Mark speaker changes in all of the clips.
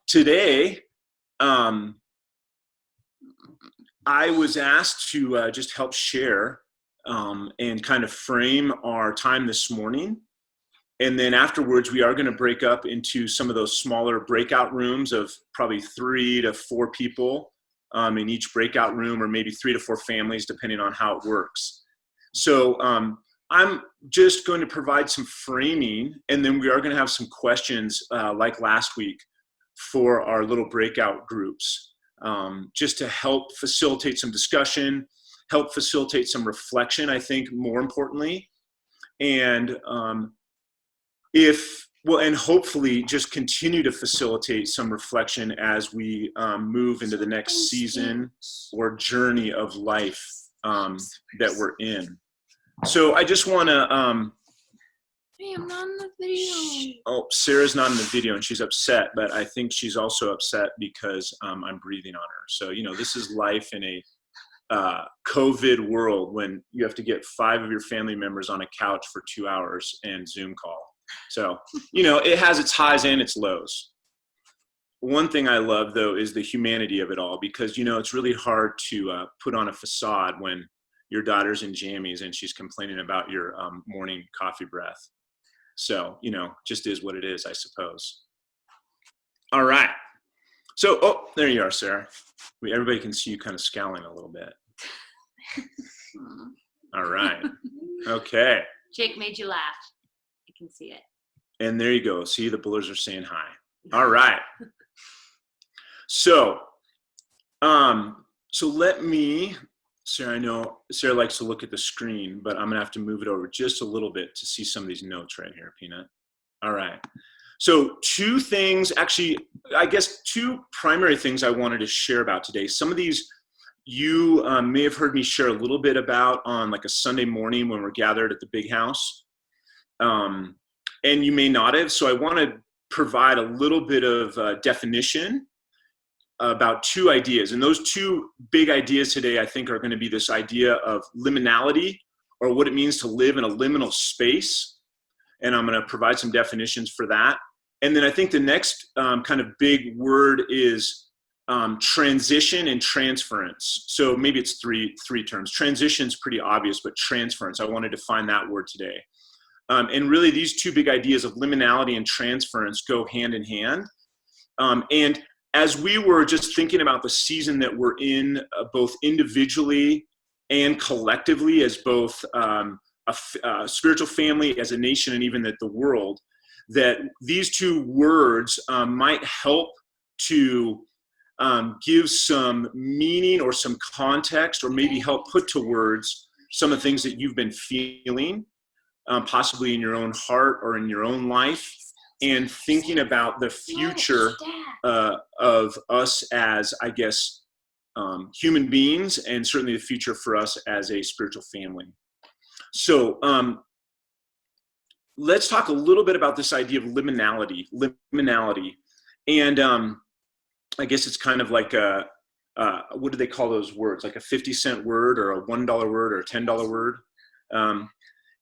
Speaker 1: today, I was asked to just help share and kind of frame our time this morning. And then afterwards, we are going to break up into some of those smaller breakout rooms of probably 3 to 4 people in each breakout room, or maybe 3 to 4 families, depending on how it works. So I'm just going to provide some framing, and then we are going to have some questions like last week for our little breakout groups, just to help facilitate some discussion, help facilitate some reflection, I think, more importantly. And and hopefully just continue to facilitate some reflection as we move into the next season or journey of life that we're in. So I just want to,
Speaker 2: hey, I'm not in the video.
Speaker 1: Oh, Sarah's not in the video and she's upset, but I think she's also upset because I'm breathing on her. So, this is life in a COVID world when you have to get 5 of your family members on a couch for 2 hours and Zoom call. So, it has its highs and its lows. One thing I love, though, is the humanity of it all, because, it's really hard to put on a facade when your daughter's in jammies and she's complaining about your morning coffee breath. So, just is what it is, I suppose. All right. So, there you are, Sarah. Everybody can see you kind of scowling a little bit. All right. Okay.
Speaker 2: Jake made you laugh. I can see it.
Speaker 1: And there you go. See, the Bullers are saying hi. All right. So, let me, Sarah, I know Sarah likes to look at the screen, but I'm going to have to move it over just a little bit to see some of these notes right here, Peanut. All right. So 2 things, actually, I guess 2 primary things I wanted to share about today. Some of these you may have heard me share a little bit about on like a Sunday morning when we're gathered at the big house. And you may not have. So I want to provide a little bit of definition about 2 ideas. And those 2 big ideas today, I think, are going to be this idea of liminality, or what it means to live in a liminal space. And I'm going to provide some definitions for that. And then I think the next kind of big word is transition and transference. So maybe it's three terms. Transition's pretty obvious, but transference, I want to define that word today. And really these 2 big ideas of liminality and transference go hand in hand. And as we were just thinking about the season that we're in, both individually and collectively, as both a spiritual family, as a nation, and even that the world, that these 2 words might help to give some meaning or some context, or maybe help put to words some of the things that you've been feeling, possibly in your own heart or in your own life, and thinking about the future of us as, I guess, human beings, and certainly the future for us as a spiritual family. So let's talk a little bit about this idea of liminality. And I guess it's kind of like what do they call those words? Like a 50-cent word, or a $1 word, or a $10 word.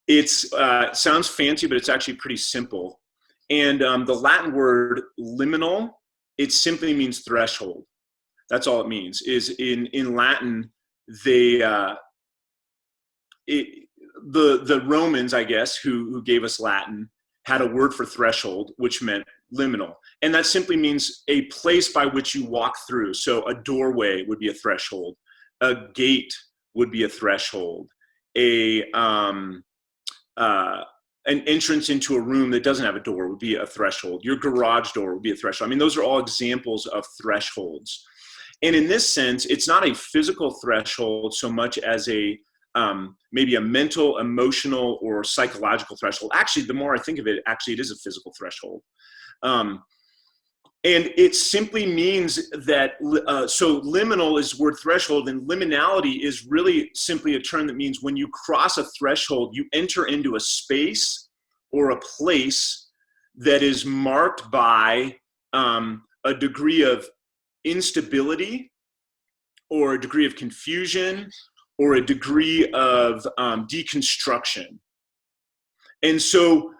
Speaker 1: It's sounds fancy, but it's actually pretty simple. And the Latin word liminal, it simply means threshold. That's all it means. Is in Latin, the Romans, I guess, who gave us Latin, had a word for threshold, which meant liminal. And that simply means a place by which you walk through. So a doorway would be a threshold. A gate would be a threshold. An entrance into a room that doesn't have a door would be a threshold. Your garage door would be a threshold. I mean, those are all examples of thresholds. And in this sense, it's not a physical threshold so much as a maybe a mental, emotional, or psychological threshold. Actually, the more I think of it, actually it is a physical threshold. And it simply means that, so liminal is word threshold, and liminality is really simply a term that means when you cross a threshold, you enter into a space or a place that is marked by a degree of instability, or a degree of confusion, or a degree of deconstruction. And so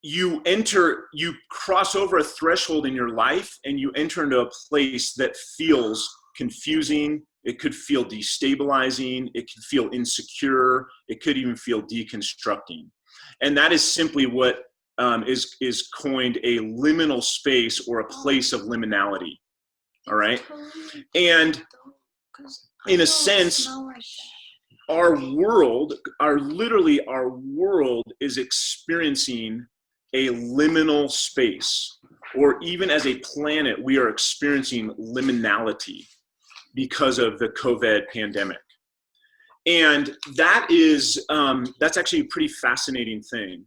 Speaker 1: you cross over a threshold in your life and you enter into a place that feels confusing. It could feel destabilizing. It could feel insecure. It could even feel deconstructing. And that is simply what is coined a liminal space or a place of liminality. All right. And in a sense, our world is experiencing a liminal space, or even as a planet, we are experiencing liminality because of the COVID pandemic. And that is, that's actually a pretty fascinating thing,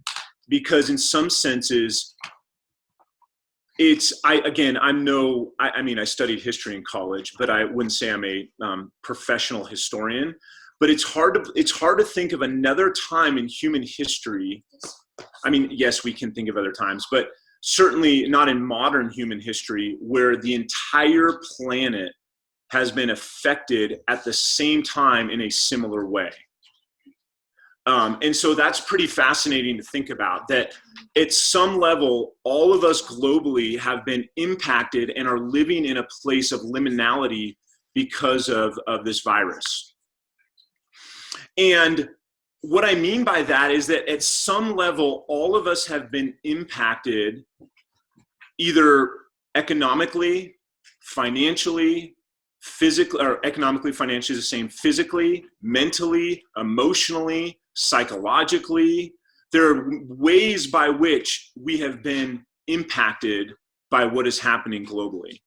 Speaker 1: because in some senses, I studied history in college, but I wouldn't say I'm a professional historian. But it's hard to think of another time in human history. I mean, yes, we can think of other times, but certainly not in modern human history where the entire planet has been affected at the same time in a similar way. And so that's pretty fascinating to think about, that at some level, all of us globally have been impacted and are living in a place of liminality because of this virus. And what I mean by that is that at some level, all of us have been impacted either economically, financially, physically, or economically, financially is the same, physically, mentally, emotionally, psychologically. There are ways by which we have been impacted by what is happening globally.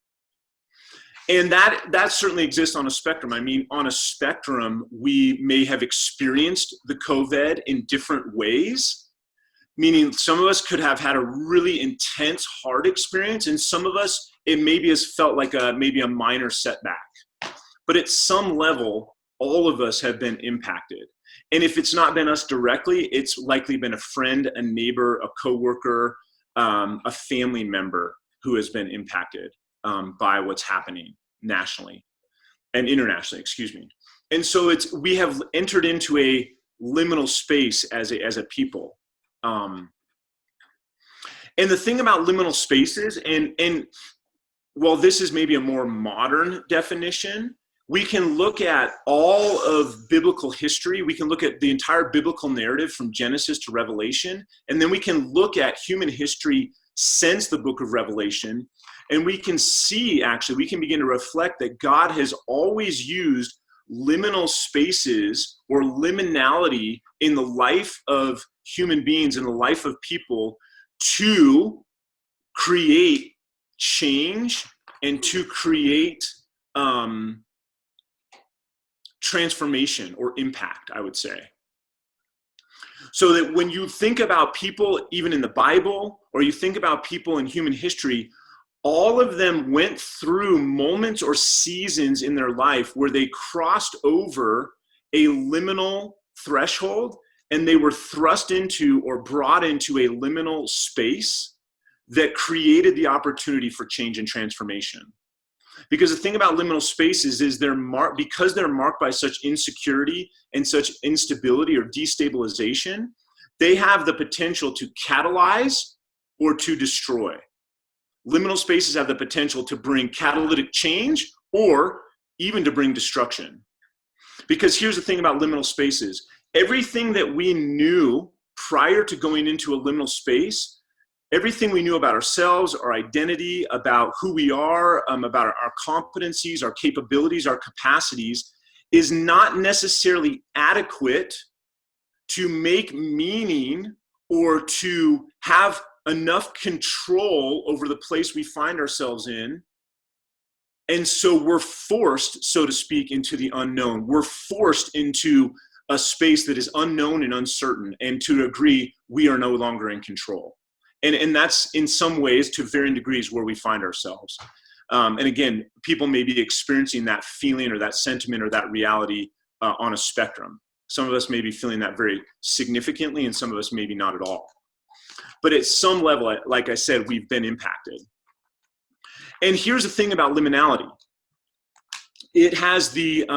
Speaker 1: And that certainly exists on a spectrum. I mean, on a spectrum, we may have experienced the COVID in different ways, meaning some of us could have had a really intense, hard experience, and some of us, it maybe has felt like maybe a minor setback. But at some level, all of us have been impacted. And if it's not been us directly, it's likely been a friend, a neighbor, a coworker, a family member who has been impacted by what's happening nationally and internationally, excuse me. And so we have entered into a liminal space as a people. And the thing about liminal spaces, and while this is maybe a more modern definition, we can look at all of biblical history. We can look at the entire biblical narrative from Genesis to Revelation, and then we can look at human history since the book of Revelation, and we can see, actually, we can begin to reflect that God has always used liminal spaces or liminality in the life of human beings, in the life of people, to create change and to create transformation or impact, I would say. So that when you think about people, even in the Bible, or you think about people in human history, all of them went through moments or seasons in their life where they crossed over a liminal threshold, and they were thrust into or brought into a liminal space that created the opportunity for change and transformation. Because the thing about liminal spaces is because they're marked by such insecurity and such instability or destabilization, they have the potential to catalyze or to destroy. Liminal spaces have the potential to bring catalytic change or even to bring destruction. Because here's the thing about liminal spaces. Everything that we knew prior to going into a liminal space, everything we knew about ourselves, our identity, about who we are, about our competencies, our capabilities, our capacities, is not necessarily adequate to make meaning or to have enough control over the place we find ourselves in. And so we're forced, so to speak, into the unknown. We're forced into a space that is unknown and uncertain, and to a degree, we are no longer in control. And that's in some ways, to varying degrees, where we find ourselves. And again, people may be experiencing that feeling or that sentiment or that reality on a spectrum. Some of us may be feeling that very significantly, and some of us maybe not at all. But at some level, like I said, we've been impacted. And here's the thing about liminality. It has the,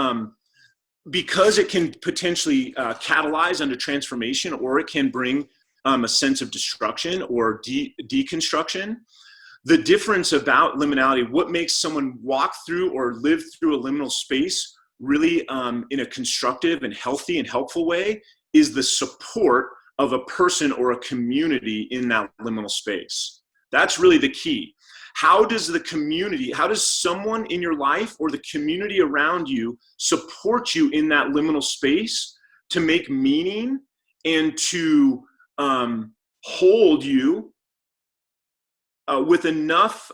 Speaker 1: because it can potentially catalyze under transformation, or it can bring a sense of destruction or deconstruction. The difference about liminality, what makes someone walk through or live through a liminal space really in a constructive and healthy and helpful way, is the support of a person or a community in that liminal space. That's really the key. How does the community, how does someone in your life or the community around you support you in that liminal space to make meaning and to hold you with enough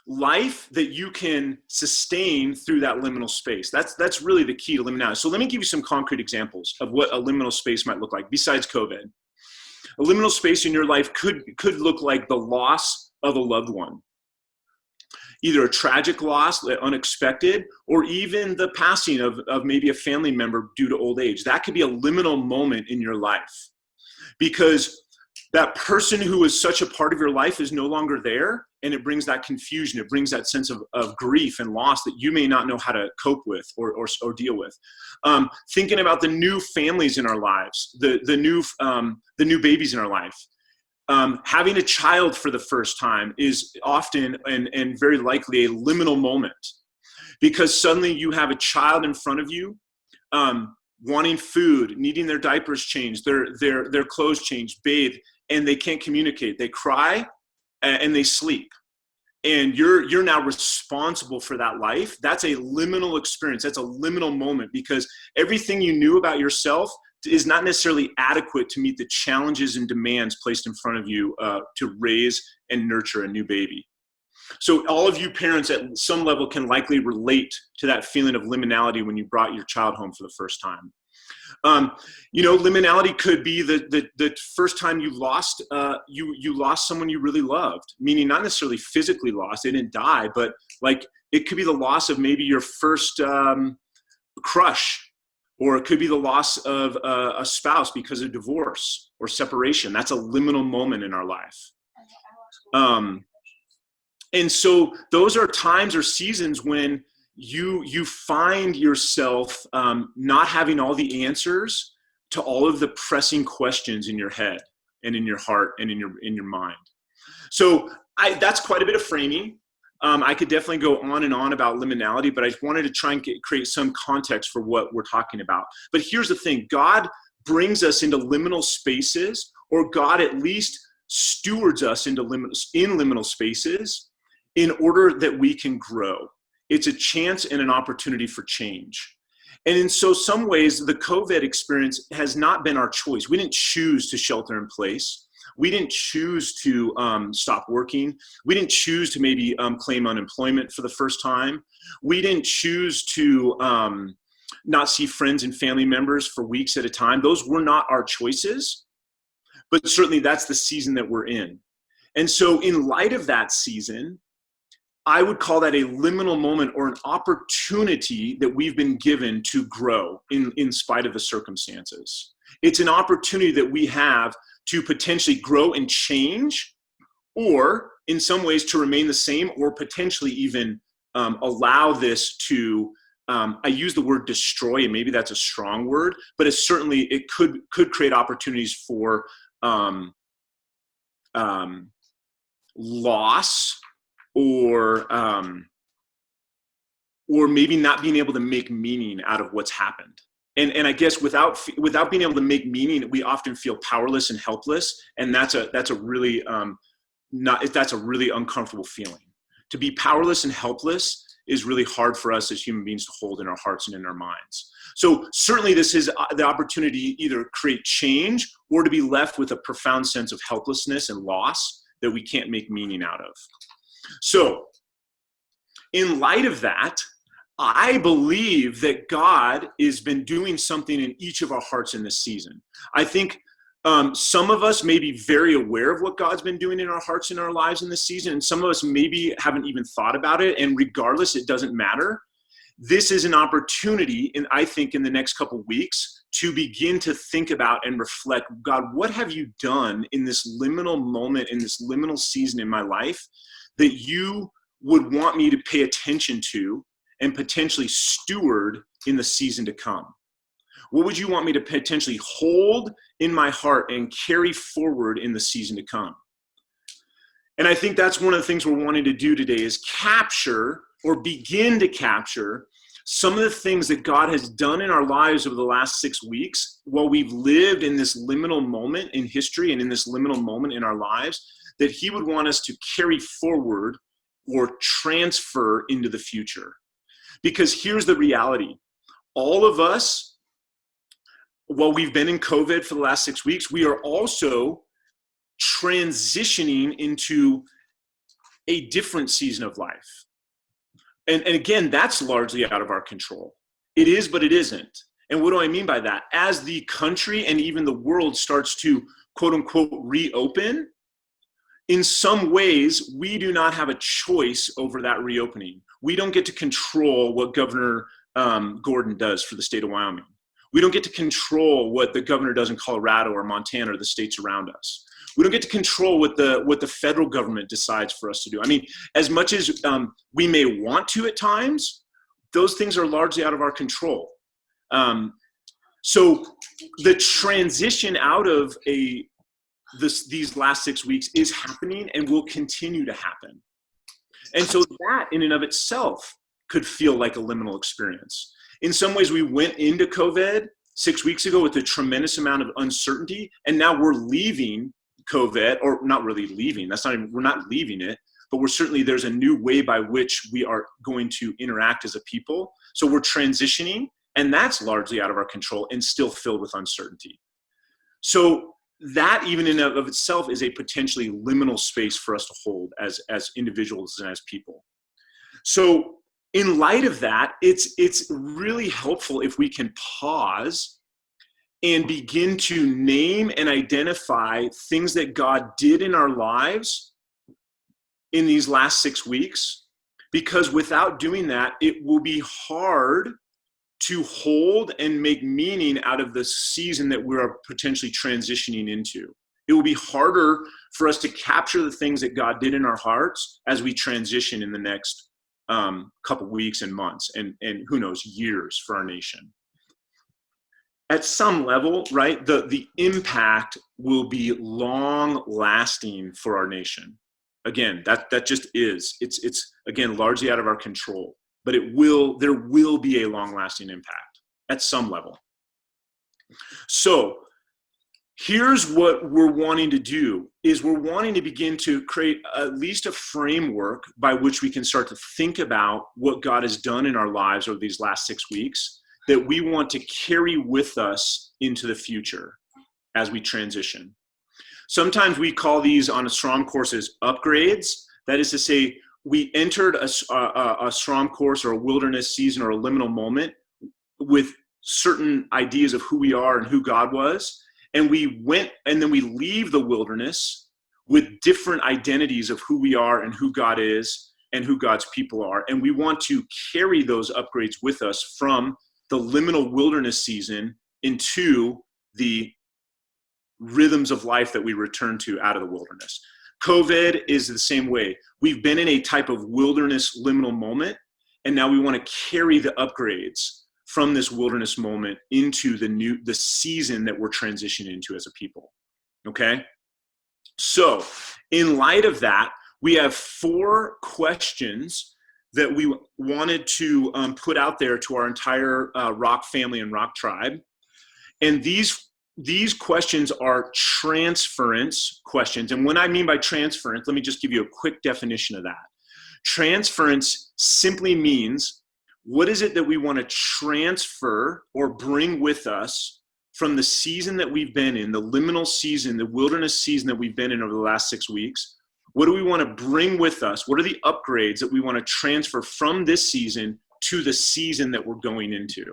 Speaker 1: life that you can sustain through that liminal space? That's really the key to liminality. So let me give you some concrete examples of what a liminal space might look like besides COVID. A liminal space in your life could look like the loss of a loved one, either a tragic loss, unexpected, or even the passing of maybe a family member due to old age. That could be a liminal moment in your life, because that person who was such a part of your life is no longer there, and it brings that confusion. It brings that sense of grief and loss that you may not know how to cope with or deal with. Thinking about the new families in our lives, the new babies in our life. Having a child for the first time is often and very likely a liminal moment, because suddenly you have a child in front of you, wanting food, needing their diapers changed, their clothes changed, bathed, and they can't communicate. They cry and they sleep. And you're now responsible for that life. That's a liminal experience. That's a liminal moment, because everything you knew about yourself is not necessarily adequate to meet the challenges and demands placed in front of you to raise and nurture a new baby. So all of you parents at some level can likely relate to that feeling of liminality when you brought your child home for the first time. Liminality could be the first time you lost you lost someone you really loved, meaning not necessarily physically lost, they didn't die, but like it could be the loss of maybe your first crush, or it could be the loss of a spouse because of divorce or separation. That's a liminal moment in our life. And so those are times or seasons when you find yourself not having all the answers to all of the pressing questions in your head and in your heart and in your mind. So that's quite a bit of framing. I could definitely go on and on about liminality, but I wanted to try and create some context for what we're talking about. But here's the thing. God brings us into liminal spaces, or God at least stewards us into liminal spaces in order that we can grow. It's a chance and an opportunity for change. And in some ways, the COVID experience has not been our choice. We didn't choose to shelter in place. We didn't choose to stop working. We didn't choose to maybe claim unemployment for the first time. We didn't choose to not see friends and family members for weeks at a time. Those were not our choices, but certainly that's the season that we're in. And so in light of that season, I would call that a liminal moment, or an opportunity that we've been given to grow in spite of the circumstances. It's an opportunity that we have to potentially grow and change, or in some ways to remain the same, or potentially even allow this to, I use the word destroy, and maybe that's a strong word, but it could create opportunities for loss, or maybe not being able to make meaning out of what's happened. And I guess without being able to make meaning, we often feel powerless and helpless, and that's a really uncomfortable feeling. To be powerless and helpless is really hard for us as human beings to hold in our hearts and in our minds. So certainly this is the opportunity to either create change or to be left with a profound sense of helplessness and loss that we can't make meaning out of. So in light of that, I believe that God has been doing something in each of our hearts in this season. I think some of us may be very aware of what God's been doing in our hearts and our lives in this season, and some of us maybe haven't even thought about it, and regardless, it doesn't matter. This is an opportunity, and I think in the next couple of weeks, to begin to think about and reflect, God, what have you done in this liminal moment, in this liminal season in my life, that you would want me to pay attention to and potentially steward in the season to come? What would you want me to potentially hold in my heart and carry forward in the season to come? And I think that's one of the things we're wanting to do today is capture or begin to capture some of the things that God has done in our lives over the last 6 weeks while we've lived in this liminal moment in history and in this liminal moment in our lives that he would want us to carry forward or transfer into the future. Because here's the reality. All of us, while we've been in COVID for the last 6 weeks, we are also transitioning into a different season of life. And again, that's largely out of our control. It is, but it isn't. And what do I mean by that? As the country and even the world starts to, quote unquote, reopen, in some ways, we do not have a choice over that reopening. We don't get to control what Governor Gordon does for the state of Wyoming. We don't get to control what the governor does in Colorado or Montana or the states around us. We don't get to control what the federal government decides for us to do. I mean, as much as we may want to at times, those things are largely out of our control. So the transition out of these last 6 weeks is happening and will continue to happen. And so that in and of itself could feel like a liminal experience. In some ways, we went into COVID 6 weeks ago with a tremendous amount of uncertainty, and now we're leaving COVID, or not really leaving. We're not leaving it, but there's a new way by which we are going to interact as a people. So we're transitioning, and that's largely out of our control and still filled with uncertainty. So that even in and of itself is a potentially liminal space for us to hold as individuals and as people. So in light of that, it's really helpful if we can pause and begin to name and identify things that God did in our lives in these last 6 weeks, because without doing that, it will be hard to hold and make meaning out of the season that we're potentially transitioning into. It will be harder for us to capture the things that God did in our hearts as we transition in the next couple weeks and months and who knows, years for our nation. At some level, right, the impact will be long lasting for our nation. Again, that just is. It's again largely out of our control, but there will be a long lasting impact at some level. So here's what we're wanting to do is we're wanting to begin to create at least a framework by which we can start to think about what God has done in our lives over these last 6 weeks that we want to carry with us into the future as we transition. Sometimes we call these on a STROM courses upgrades. That is to say, we entered a STROM course or a wilderness season or a liminal moment with certain ideas of who we are and who God was. And we went, and then we leave the wilderness with different identities of who we are and who God is and who God's people are. And we want to carry those upgrades with us from the liminal wilderness season into the rhythms of life that we return to out of the wilderness. COVID is the same way. We've been in a type of wilderness liminal moment, and now we want to carry the upgrades from this wilderness moment into the season that we're transitioning into as a people. Okay? So, in light of that, we have 4 questions that we wanted to put out there to our entire Rock family and Rock tribe. And these questions are transference questions. And what I mean by transference, let me just give you a quick definition of that. Transference simply means, what is it that we want to transfer or bring with us from the season that we've been in, the liminal season, the wilderness season that we've been in over the last 6 weeks? What do we want to bring with us? What are the upgrades that we want to transfer from this season to the season that we're going into?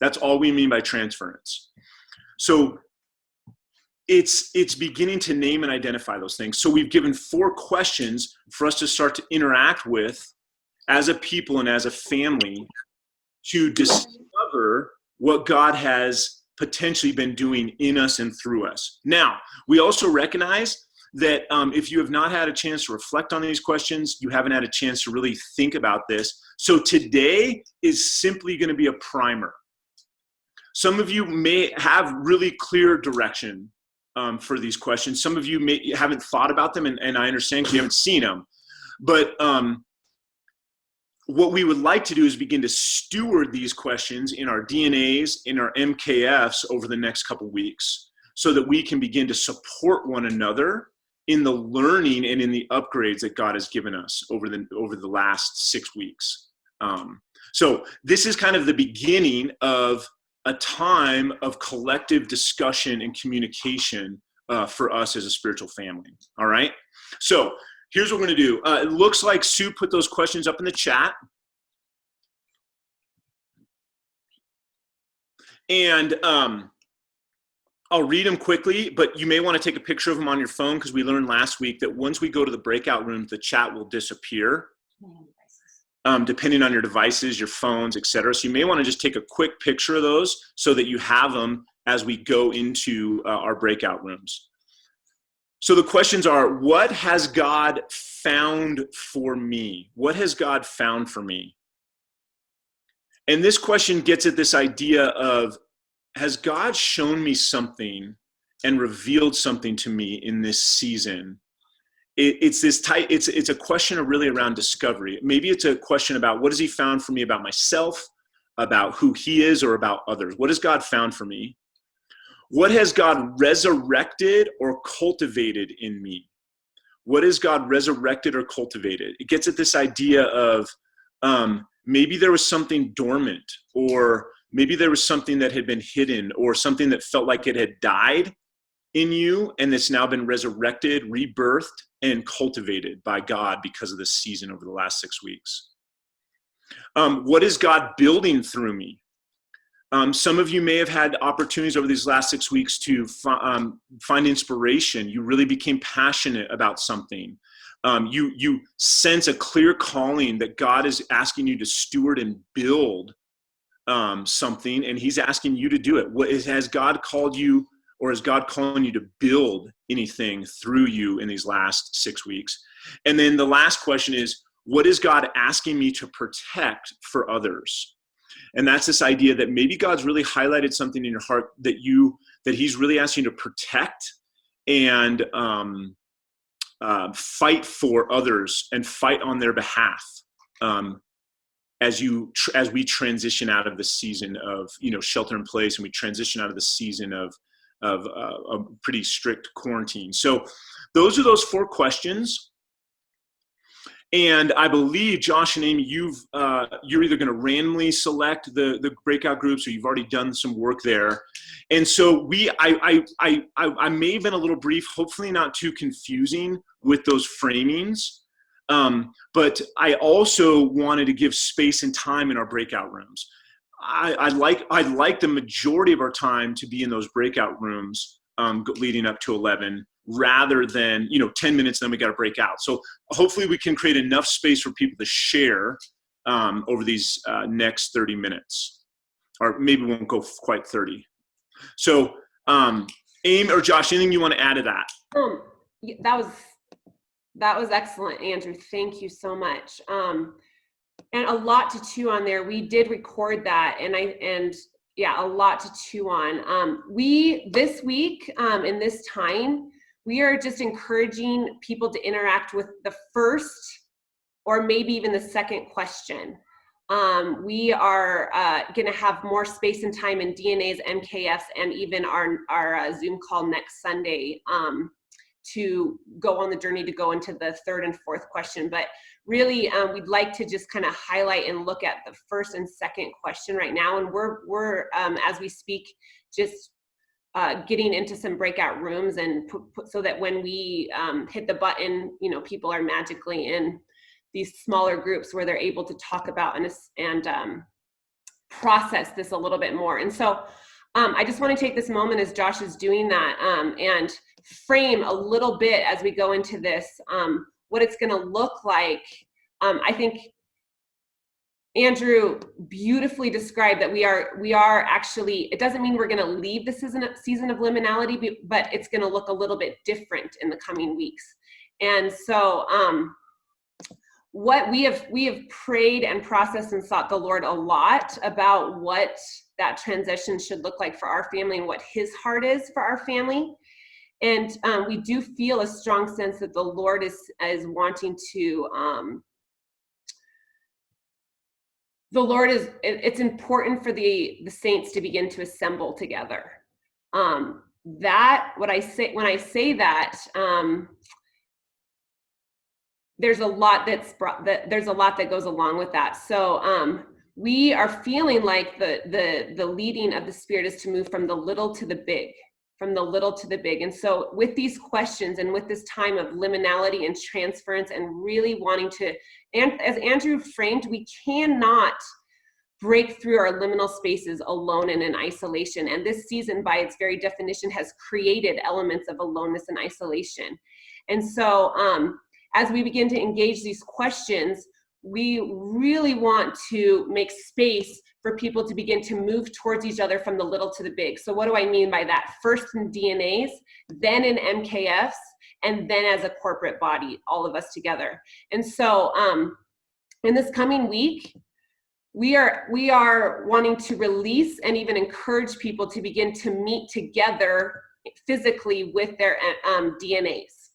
Speaker 1: That's all we mean by transference. So it's beginning to name and identify those things. So we've given 4 questions for us to start to interact with as a people and as a family to discover what God has potentially been doing in us and through us. Now, we also recognize that if you have not had a chance to reflect on these questions, you haven't had a chance to really think about this. So today is simply going to be a primer. Some of you may have really clear direction for these questions. Some of you haven't thought about them, and I understand because you haven't seen them. But what we would like to do is begin to steward these questions in our DNAs, in our MKFs over the next couple weeks, so that we can begin to support one another in the learning and in the upgrades that God has given us over the last 6 weeks. So this is kind of the beginning of a time of collective discussion and communication for us as a spiritual family. All right. So here's what we're going to do. It looks like Sue put those questions up in the chat. And I'll read them quickly, but you may want to take a picture of them on your phone, because we learned last week that once we go to the breakout room, the chat will disappear, depending on your devices, your phones, etc. So you may want to just take a quick picture of those so that you have them as we go into our breakout rooms. So the questions are, what has God found for me? What has God found for me? And this question gets at this idea of, has God shown me something and revealed something to me in this season? It's a question of really around discovery. Maybe it's a question about, what has he found for me about myself, about who he is, or about others? What has God found for me? What has God resurrected or cultivated in me? What has God resurrected or cultivated? It gets at this idea of maybe there was something dormant, or maybe there was something that had been hidden, or something that felt like it had died in you, and it's now been resurrected, rebirthed, and cultivated by God because of this season over the last 6 weeks. What is God building through me? Some of you may have had opportunities over these last 6 weeks to find inspiration. You really became passionate about something. You sense a clear calling that God is asking you to steward and build something, and he's asking you to do it. Has God called you, or is God calling you to build anything through you in these last 6 weeks? And then the last question is, what is God asking me to protect for others? And that's this idea that maybe God's really highlighted something in your heart that he's really asking you to protect and fight for others and fight on their behalf as we transition out of the season of shelter in place, and we transition out of the season of a pretty strict quarantine. So those are those 4 questions. And I believe, Josh and Amy, you're either going to randomly select the breakout groups, or you've already done some work there. And so I may have been a little brief, hopefully not too confusing with those framings. But I also wanted to give space and time in our breakout rooms. I'd like the majority of our time to be in those breakout rooms leading up to 11, rather than 10 minutes, then we got to break out. So hopefully we can create enough space for people to share over these next 30 minutes, or maybe we won't go quite 30. So Amy or Josh, anything you want to add to that?
Speaker 3: That was excellent, Andrew. Thank you so much. And a lot to chew on there. We did record that, and a lot to chew on. This week, in this time, we are just encouraging people to interact with the first, or maybe even the second question. We are going to have more space and time in DNAs, MKFs, and even our Zoom call next Sunday to go on the journey to go into the third and fourth question. But really, we'd like to just kind of highlight and look at the first and second question right now. And we're as we speak, just getting into some breakout rooms, and so that when we hit the button, people are magically in these smaller groups where they're able to talk about and process this a little bit more. And so I just want to take this moment as Josh is doing that and frame a little bit as we go into this, what it's going to look like. I think Andrew beautifully described that we are actually, it doesn't mean we're going to leave the season of liminality, but it's going to look a little bit different in the coming weeks. And so what we have prayed and processed and sought the Lord a lot about what that transition should look like for our family and what his heart is for our family. And we do feel a strong sense that the Lord is wanting to, it's important for the saints to begin to assemble together. When I say that, there's a lot that goes along with that. So we are feeling like the leading of the Spirit is to move from the little to the big. And so with these questions and with this time of liminality and transference and really wanting to, and as Andrew framed, we cannot break through our liminal spaces alone and in isolation. And this season, by its very definition, has created elements of aloneness and isolation. And so as we begin to engage these questions, we really want to make space for people to begin to move towards each other from the little to the big. So what do I mean by that? First in DNAs, then in MKFs, and then as a corporate body, all of us together. And so in this coming week, we are wanting to release and even encourage people to begin to meet together physically with their DNAs.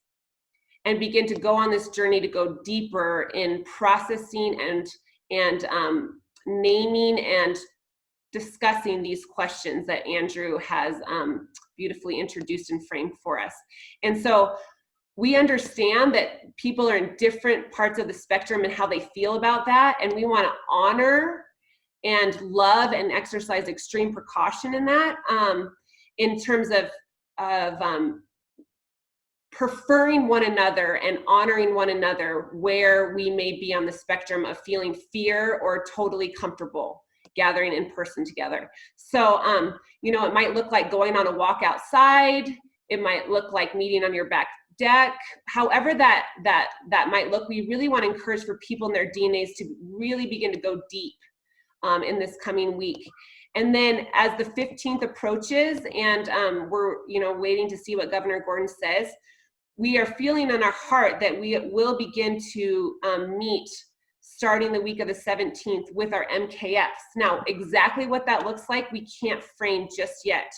Speaker 3: And begin to go on this journey to go deeper in processing and naming and discussing these questions that Andrew has beautifully introduced and framed for us. And so we understand that people are in different parts of the spectrum and how they feel about that, and we want to honor and love and exercise extreme precaution in that, in terms of preferring one another and honoring one another where we may be on the spectrum of feeling fear or totally comfortable gathering in person together. So, it might look like going on a walk outside. It might look like meeting on your back deck. However that might look, we really want to encourage for people in their DNAs to really begin to go deep in this coming week. And then as the 15th approaches and we're waiting to see what Governor Gordon says, we are feeling in our heart that we will begin to meet starting the week of the 17th with our MKFs. Now, exactly what that looks like, we can't frame just yet.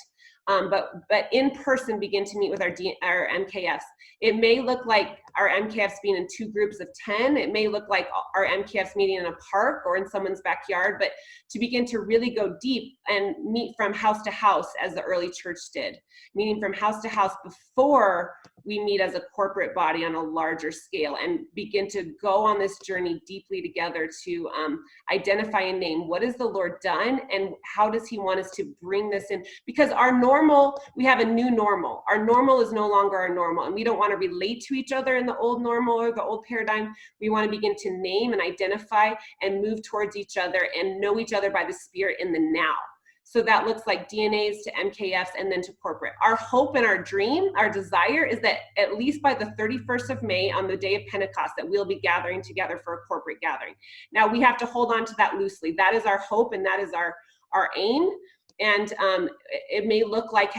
Speaker 3: But in person begin to meet with our MKFs. It may look like our MKFs being in 2 groups of 10. It may look like our MKFs meeting in a park or in someone's backyard, but to begin to really go deep and meet from house to house as the early church did, meeting from house to house before we meet as a corporate body on a larger scale and begin to go on this journey deeply together to identify and name what has the Lord done and how does he want us to bring this in, because our normal, we have a new normal. Our normal is no longer our normal, and we don't want to relate to each other in the old normal or the old paradigm. We want to begin to name and identify and move towards each other and know each other by the Spirit in the now. So that looks like DNAs to MKFs and then to corporate. Our hope and our dream, our desire is that at least by the 31st of May on the day of Pentecost that we'll be gathering together for a corporate gathering. Now we have to hold on to that loosely. That is our hope and that is our aim. And it may look like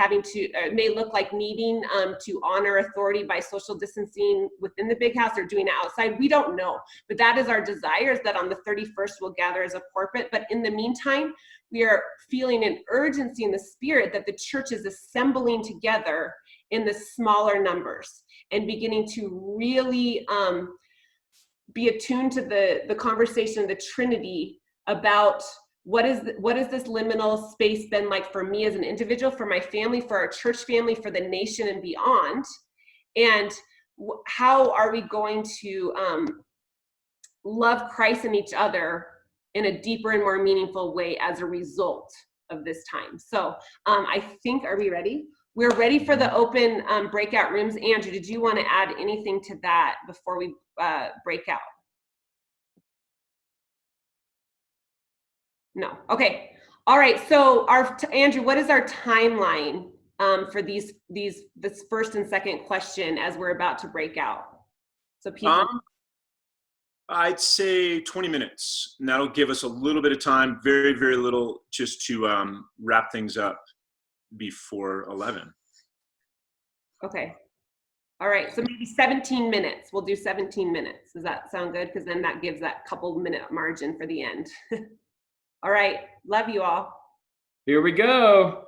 Speaker 3: needing to honor authority by social distancing within the big house or doing it outside. We don't know, but that is our desire, is that on the 31st we'll gather as a corporate. But in the meantime, we are feeling an urgency in the Spirit that the church is assembling together in the smaller numbers and beginning to really be attuned to the conversation of the Trinity about what is this liminal space been like for me as an individual, for my family, for our church family, for the nation and beyond, and how are we going to love Christ and each other in a deeper and more meaningful way as a result of this time. So I think, are we ready? We're ready for the open breakout rooms. Andrew, did you want to add anything to that before we break out? No. Okay. All right. So Andrew, what is our timeline for this first and second question as we're about to break out? So people.
Speaker 1: I'd say 20 minutes, and that'll give us a little bit of time, very, very little, just to wrap things up before 11. Okay.
Speaker 3: All right. So maybe 17 minutes. We'll do 17 minutes. Does that sound good? Because then that gives that couple minute margin for the end. All right. Love you all.
Speaker 4: Here we go.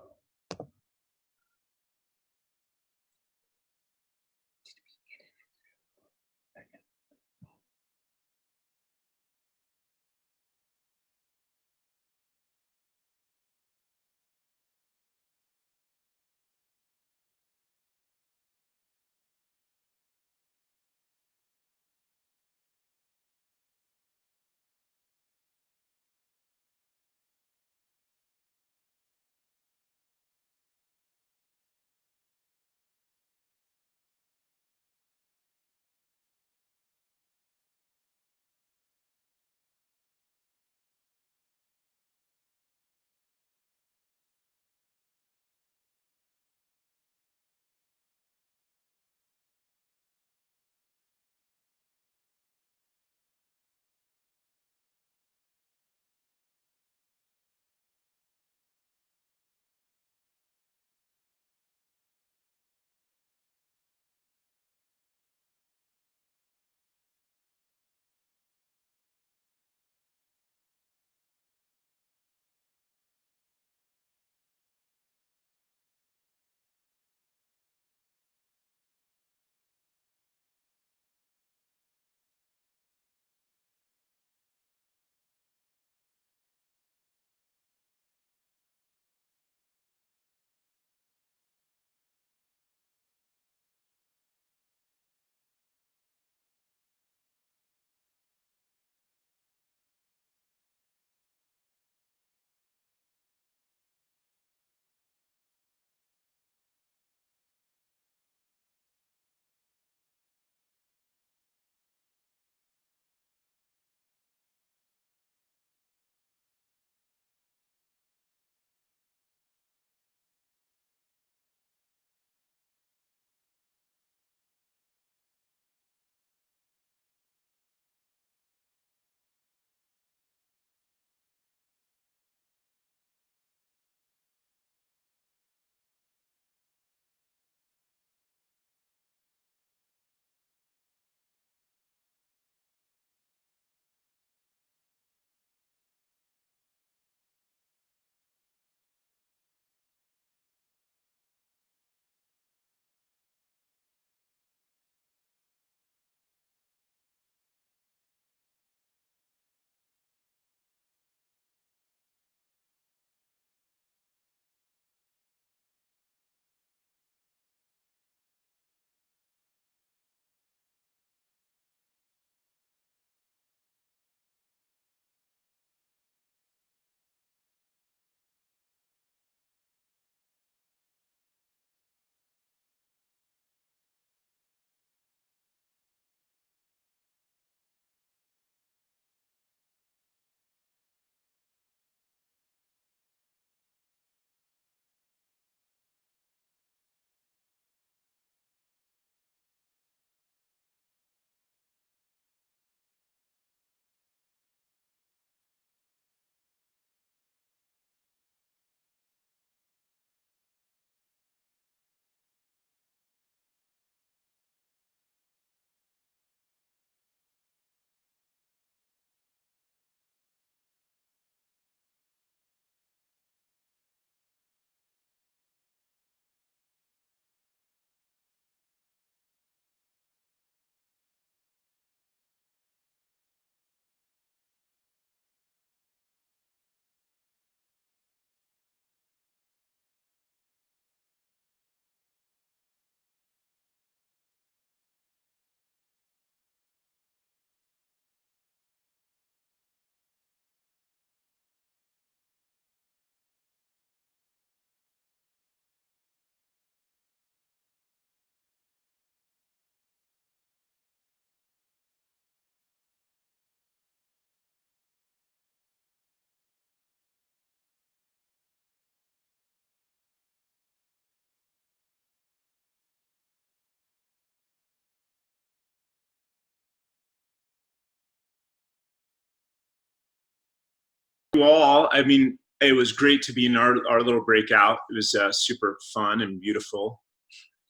Speaker 1: You all, I mean, it was great to be in our little breakout. It was super fun and beautiful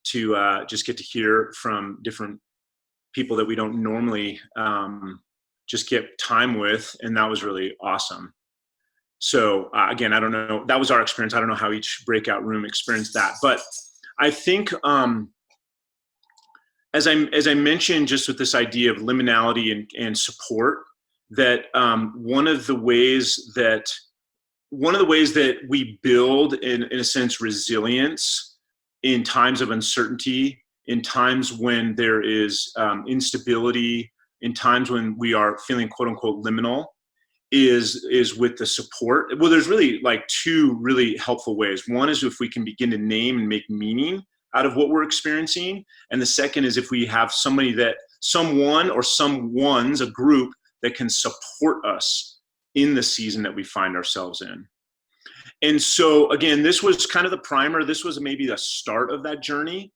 Speaker 1: to just get to hear from different people that we don't normally just get time with, and that was really awesome. So again, I don't know. That was our experience. I don't know how each breakout room experienced that, but I think as I mentioned, just with this idea of liminality and support, that one of the ways that we build, in a sense, resilience in times of uncertainty, in times when there is instability, in times when we are feeling quote unquote liminal, is with the support. Well, there's really like two really helpful ways. One is if we can begin to name and make meaning out of what we're experiencing. And the second is if we have someone or someone's, a group that can support us in the season that we find ourselves in. And so again, this was kind of the primer. This was maybe the start of that journey.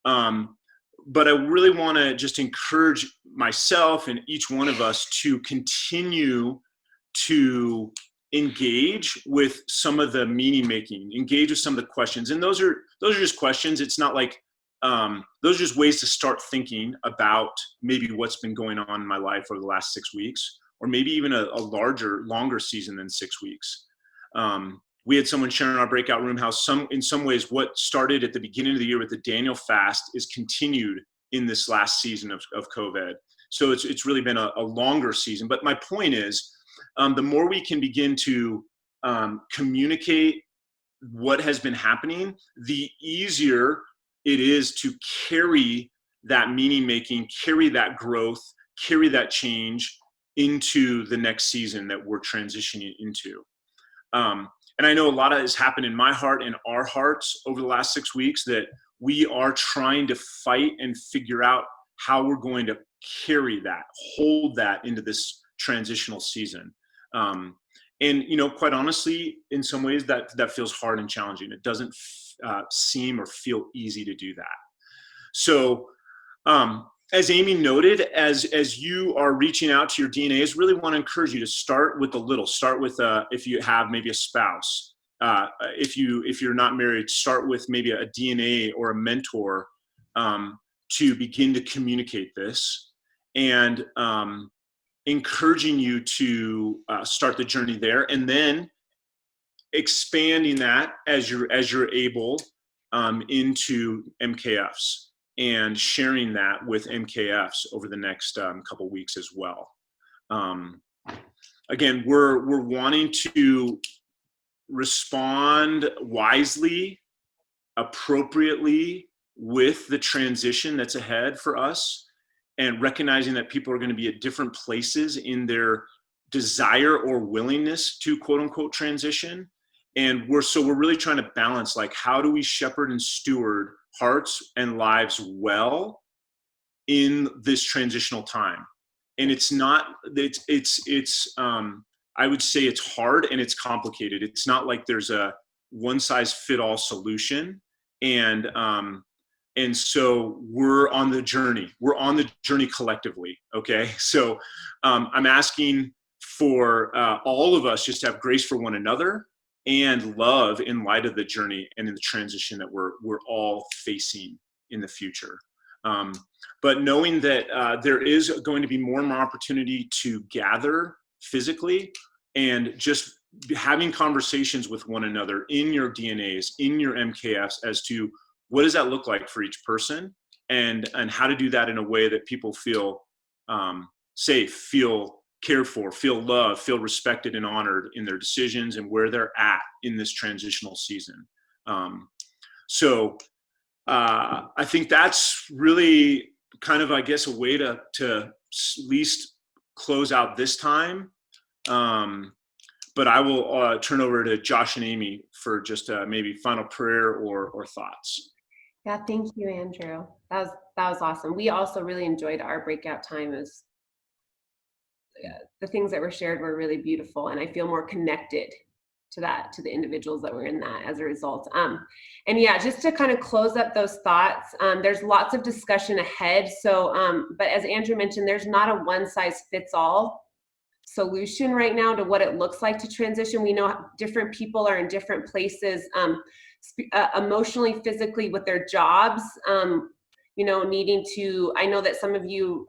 Speaker 1: But I really want to just encourage myself and each one of us to continue to engage with some of the meaning making, engage with some of the questions. And those are just questions. It's not like, those are just ways to start thinking about maybe what's been going on in my life over the last 6 weeks, or maybe even a longer season than 6 weeks. We had someone sharing in our breakout room how in some ways what started at the beginning of the year with the Daniel fast is continued in this last season of COVID. So it's really been a longer season. But my point is, the more we can begin to communicate what has been happening, the easier it is to carry that meaning making, carry that growth, carry that change into the next season that we're transitioning into. And I know a lot of has happened in my heart and our hearts over the last 6 weeks, that we are trying to fight and figure out how we're going to carry that, hold that into this transitional season. And, quite honestly, in some ways that feels hard and challenging. It doesn't seem or feel easy to do that. So, as Amy noted, as you are reaching out to your DNAs, really want to encourage you to start with the little. Start with if you have maybe a spouse. If you're not married, start with maybe a DNA or a mentor to begin to communicate this, and encouraging you to start the journey there, and then expanding that as you're able into MKFs, and sharing that with MKFs over the next couple weeks as well. Again, we're wanting to respond wisely, appropriately with the transition that's ahead for us, and recognizing that people are going to be at different places in their desire or willingness to quote unquote transition. And we're really trying to balance, like, how do we shepherd and steward hearts and lives well in this transitional time? And it's I would say it's hard and it's complicated. It's not like there's a one size fit all solution. And so we're on the journey. We're on the journey collectively. Okay. So I'm asking for all of us just to have grace for one another and love in light of the journey and in the transition that we're all facing in the future. But knowing that there is going to be more and more opportunity to gather physically, and just having conversations with one another in your DNAs, in your MKFs, as to what does that look like for each person, and how to do that in a way that people feel safe, feel cared for, feel loved, feel respected and honored in their decisions and where they're at in this transitional season. So I think that's really kind of, I guess, a way to at least close out this time. But I will turn over to Josh and Amy for just maybe final prayer or thoughts.
Speaker 3: Yeah, thank you, Andrew. That was awesome. We also really enjoyed our breakout time. The things that were shared were really beautiful, and I feel more connected to the individuals that were in that as a result. And yeah, just to kind of close up those thoughts, there's lots of discussion ahead. So, but as Andrew mentioned, there's not a one size fits all solution right now to what it looks like to transition. We know different people are in different places, emotionally, physically, with their jobs. needing to, I know that some of you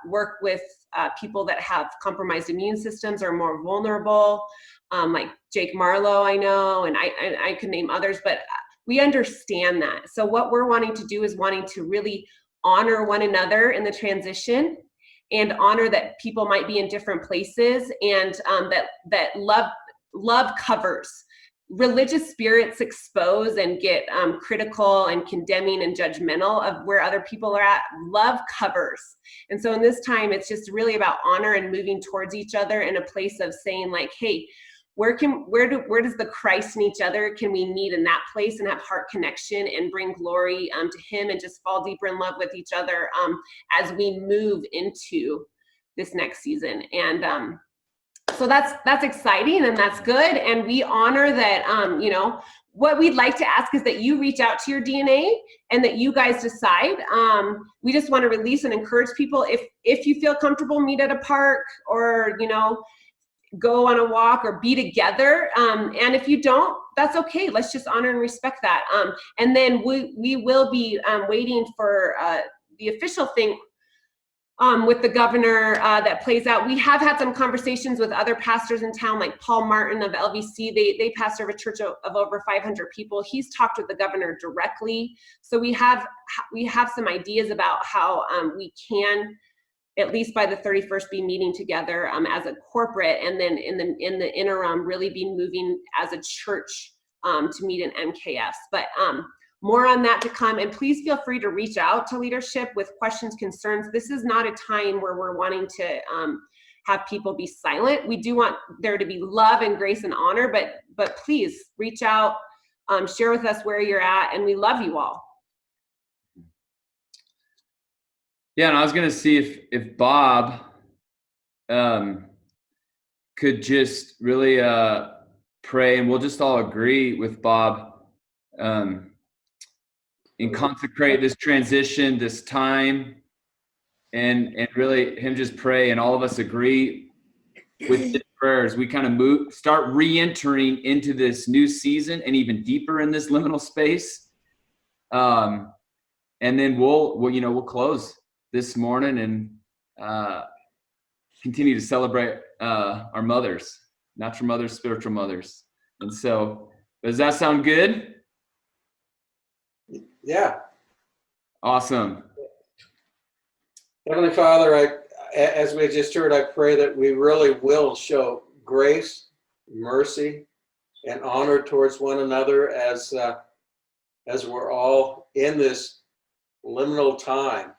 Speaker 3: work with people that have compromised immune systems or more vulnerable, like Jake Marlowe, I know, and I could name others, but we understand that. So what we're wanting to do is wanting to really honor one another in the transition, and honor that people might be in different places, and that love covers. Religious spirits expose and get critical and condemning and judgmental of where other people are at. Love covers. And so in this time, it's just really about honor and moving towards each other in a place of saying like, hey, where does the Christ in each other can we meet in that place and have heart connection and bring glory to him, and just fall deeper in love with each other as we move into this next season. And so that's exciting, and that's good. And we honor that, what we'd like to ask is that you reach out to your DNA and that you guys decide. We just want to release and encourage people. If you feel comfortable, meet at a park, or, go on a walk, or be together. And if you don't, that's okay. Let's just honor and respect that. And then we will be waiting for the official thing with the governor that plays out. We have had some conversations with other pastors in town, like Paul Martin of LVC. They pastor a church of over 500 people. He's talked with the governor directly. So we have some ideas about how we can, at least by the 31st, be meeting together as a corporate, and then in the interim really be moving as a church to meet in MKS. But more on that to come. And please feel free to reach out to leadership with questions, concerns. This is not a time where we're wanting to have people be silent. We do want there to be love and grace and honor, but please reach out, share with us where you're at, and we love you all.
Speaker 4: Yeah, and I was gonna see if Bob could just really pray, and we'll just all agree with Bob and consecrate this transition, this time, and really him just pray, and all of us agree with his prayers. We kind of start re-entering into this new season, and even deeper in this liminal space. And then we'll close this morning and continue to celebrate our mothers, natural mothers, spiritual mothers. And so, does that sound good?
Speaker 5: Yeah.
Speaker 4: Awesome.
Speaker 5: Heavenly Father, as we just heard, I pray that we really will show grace, mercy, and honor towards one another as we're all in this liminal time.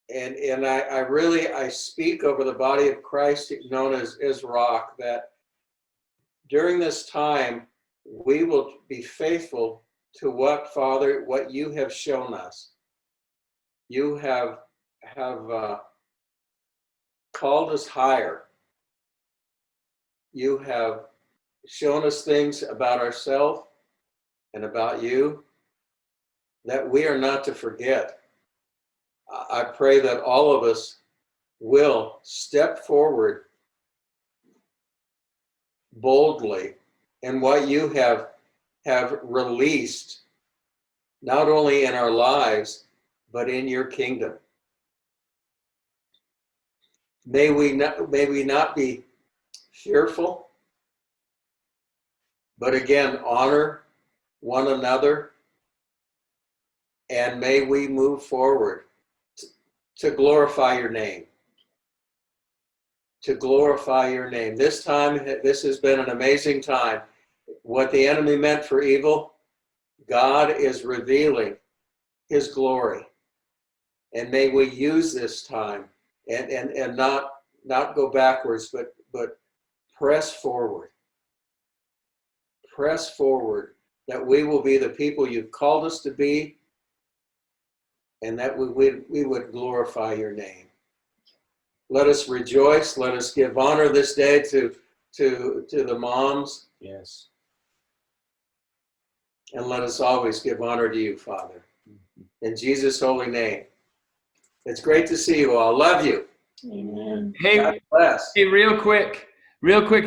Speaker 5: And I speak over the body of Christ known as Rock, that during this time we will be faithful to what you have shown us. You have called us higher. You have shown us things about ourselves and about you that we are not to forget. I pray that all of us will step forward boldly in what you have released, not only in our lives, but in your kingdom. May we not be fearful, but again, honor one another, and may we move forward to glorify your name. To glorify your name. This has been an amazing time. What the enemy meant for evil, God is revealing his glory. And may we use this time and not go backwards, but press forward. Press forward, that we will be the people you've called us to be, and that we would glorify your name. Let us rejoice. Let us give honor this day to the moms.
Speaker 1: Yes.
Speaker 5: And let us always give honor to you, Father. In Jesus' holy name. It's great to see you all. Love you.
Speaker 2: Amen.
Speaker 4: Hey,
Speaker 5: God bless.
Speaker 4: hey, real quick,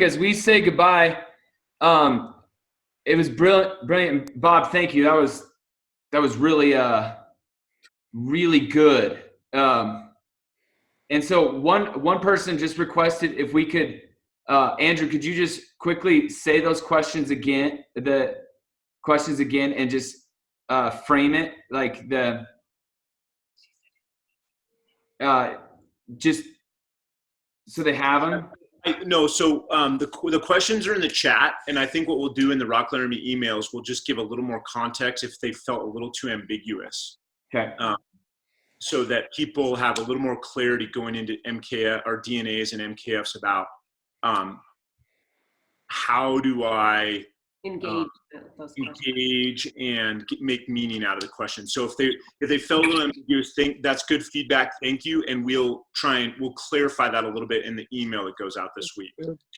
Speaker 4: as we say goodbye, it was brilliant. Bob, thank you. That was really really good. And so one person just requested if we could, Andrew, could you just quickly say those questions again, and just frame it like just so they have them?
Speaker 1: No, so the questions are in the chat, and I think what we'll do in the Rockland Army emails, we'll just give a little more context if they felt a little too ambiguous.
Speaker 4: Okay.
Speaker 1: So that people have a little more clarity going into MKF or DNAs and MKFs about how do I
Speaker 3: Engage those questions.
Speaker 1: engage and make meaning out of the question. So if they felt a little ambiguous, that's good feedback. Thank you, and we'll clarify that a little bit in the email that goes out this week.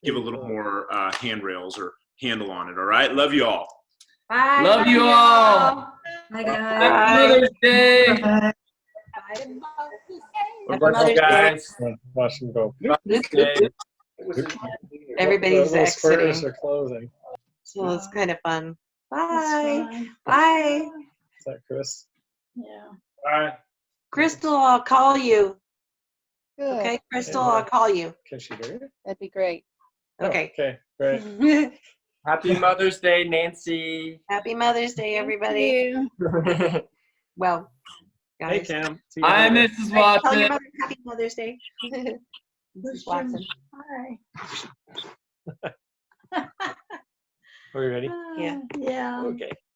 Speaker 1: Give a little more handrails or handle on it. All right, love you all.
Speaker 3: Bye.
Speaker 4: Love you all.
Speaker 2: Bye,
Speaker 4: Happy Mother's Day.
Speaker 6: What about you guys?
Speaker 7: Watch them go.
Speaker 8: Everybody's
Speaker 7: Those squares
Speaker 8: exiting,
Speaker 7: are closing.
Speaker 8: so it's kind of fun. Bye. Bye.
Speaker 7: Is that Chris?
Speaker 2: Yeah.
Speaker 6: Bye.
Speaker 8: Crystal, I'll call you.
Speaker 9: Good.
Speaker 8: Okay, Crystal, I'll call you.
Speaker 7: Can she hear it?
Speaker 9: That'd be great.
Speaker 7: Oh,
Speaker 8: Okay.
Speaker 7: okay, great.
Speaker 6: Happy Mother's Day, Nancy.
Speaker 8: Happy Mother's Day, everybody. Well,
Speaker 7: Hey,
Speaker 8: guys.
Speaker 7: Cam. See you
Speaker 4: Hi,
Speaker 7: later.
Speaker 4: Mrs.
Speaker 8: Right, tell your
Speaker 4: Watson.
Speaker 8: mother Happy Mother's Day. Mrs. Watson.
Speaker 9: Hi.
Speaker 7: Are we ready?
Speaker 8: Yeah.
Speaker 9: Yeah.
Speaker 7: Okay.